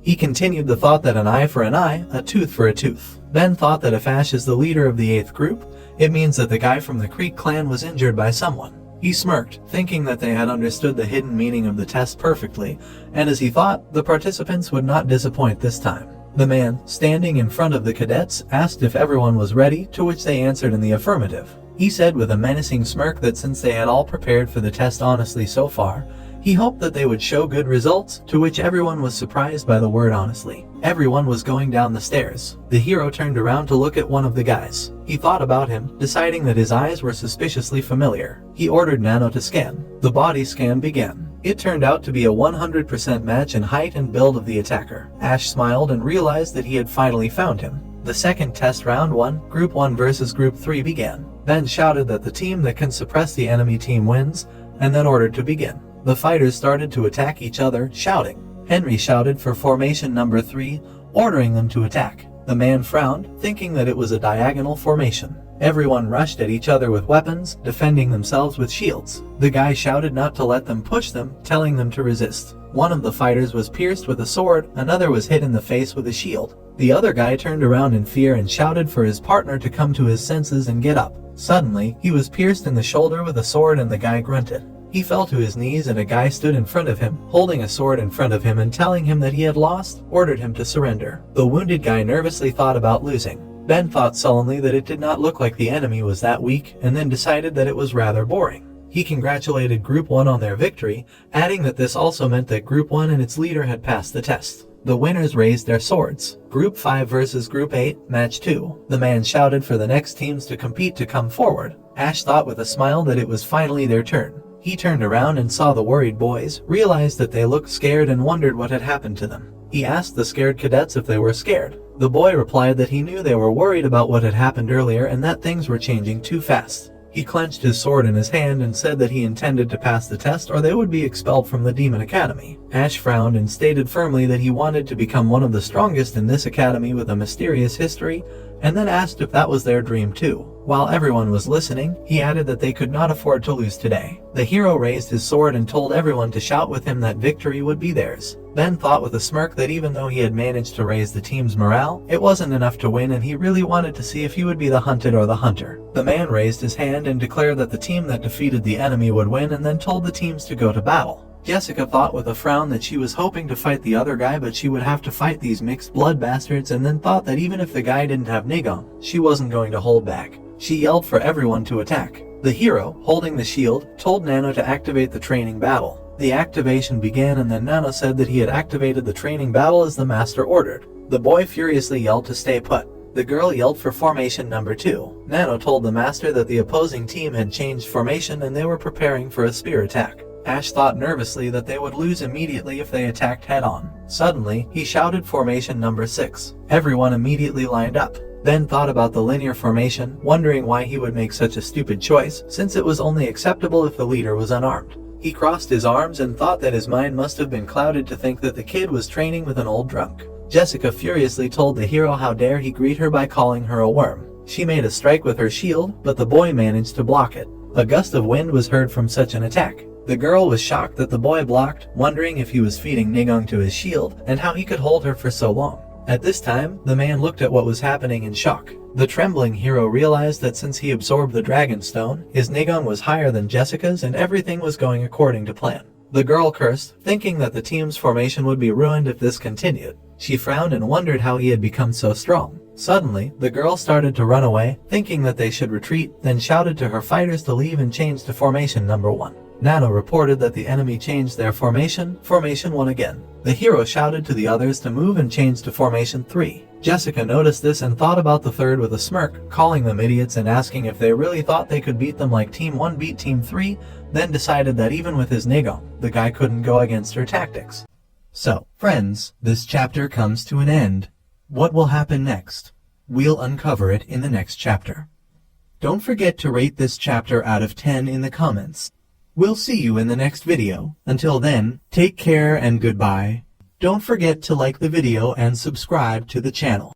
He continued the thought that an eye for an eye, a tooth for a tooth. Ben thought that if Ash is the leader of the 8th group, it means that the guy from the Creek clan was injured by someone. He smirked, thinking that they had understood the hidden meaning of the test perfectly, and as he thought, the participants would not disappoint this time. The man, standing in front of the cadets, asked if everyone was ready, to which they answered in the affirmative. He said with a menacing smirk that since they had all prepared for the test honestly so far, he hoped that they would show good results, to which everyone was surprised by the word honestly. Everyone was going down the stairs. The hero turned around to look at one of the guys. He thought about him, deciding that his eyes were suspiciously familiar. He ordered Nano to scan. The body scan began. It turned out to be a 100% match in height and build of the attacker. Ash smiled and realized that he had finally found him. The second test round 1, Group 1 versus Group 3 began. Ben shouted that the team that can suppress the enemy team wins, and then ordered to begin. The fighters started to attack each other, shouting. Henry shouted for formation number 3, ordering them to attack. The man frowned, thinking that it was a diagonal formation. Everyone rushed at each other with weapons, defending themselves with shields. The guy shouted not to let them push them, telling them to resist. One of the fighters was pierced with a sword, another was hit in the face with a shield. The other guy turned around in fear and shouted for his partner to come to his senses and get up. Suddenly, he was pierced in the shoulder with a sword and the guy grunted. He fell to his knees and a guy stood in front of him, holding a sword in front of him and telling him that he had lost, ordered him to surrender. The wounded guy nervously thought about losing. Ben thought sullenly that it did not look like the enemy was that weak, and then decided that it was rather boring. He congratulated Group 1 on their victory, adding that this also meant that Group 1 and its leader had passed the test. The winners raised their swords. Group 5 versus Group 8, Match 2. The man shouted for the next teams to compete to come forward. Ash thought with a smile that it was finally their turn. He turned around and saw the worried boys, realized that they looked scared and wondered what had happened to them. He asked the scared cadets if they were scared. The boy replied that he knew they were worried about what had happened earlier and that things were changing too fast. He clenched his sword in his hand and said that he intended to pass the test or they would be expelled from the Demon Academy. Ash frowned and stated firmly that he wanted to become one of the strongest in this academy with a mysterious history, and then asked if that was their dream too. While everyone was listening, he added that they could not afford to lose today. The hero raised his sword and told everyone to shout with him that victory would be theirs. Ben thought with a smirk that even though he had managed to raise the team's morale, it wasn't enough to win and he really wanted to see if he would be the hunted or the hunter. The man raised his hand and declared that the team that defeated the enemy would win and then told the teams to go to battle. Jessica thought with a frown that she was hoping to fight the other guy, but she would have to fight these mixed blood bastards, and then thought that even if the guy didn't have Nigong, she wasn't going to hold back. She yelled for everyone to attack. The hero, holding the shield, told Nano to activate the training battle. The activation began and then Nano said that he had activated the training battle as the master ordered. The boy furiously yelled to stay put. The girl yelled for formation number 2. Nano told the master that the opposing team had changed formation and they were preparing for a spear attack. Ash thought nervously that they would lose immediately if they attacked head-on. Suddenly, he shouted formation number 6. Everyone immediately lined up. Ben thought about the linear formation, wondering why he would make such a stupid choice, since it was only acceptable if the leader was unarmed. He crossed his arms and thought that his mind must have been clouded to think that the kid was training with an old drunk. Jessica furiously told the hero how dare he greet her by calling her a worm. She made a strike with her shield, but the boy managed to block it. A gust of wind was heard from such an attack. The girl was shocked that the boy blocked, wondering if he was feeding Nigong to his shield, and how he could hold her for so long. At this time, the man looked at what was happening in shock. The trembling hero realized that since he absorbed the Dragon Stone, his Nigong was higher than Jessica's and everything was going according to plan. The girl cursed, thinking that the team's formation would be ruined if this continued. She frowned and wondered how he had become so strong. Suddenly, the girl started to run away, thinking that they should retreat, then shouted to her fighters to leave and change to formation number 1. Nano reported that the enemy changed their formation 1 again. The hero shouted to the others to move and change to formation 3. Jessica noticed this and thought about the third with a smirk, calling them idiots and asking if they really thought they could beat them like Team 1 beat Team 3, then decided that even with his Nigong, the guy couldn't go against her tactics. So, friends, this chapter comes to an end. What will happen next? We'll uncover it in the next chapter. Don't forget to rate this chapter out of 10 in the comments. We'll see you in the next video. Until then, take care and goodbye. Don't forget to like the video and subscribe to the channel.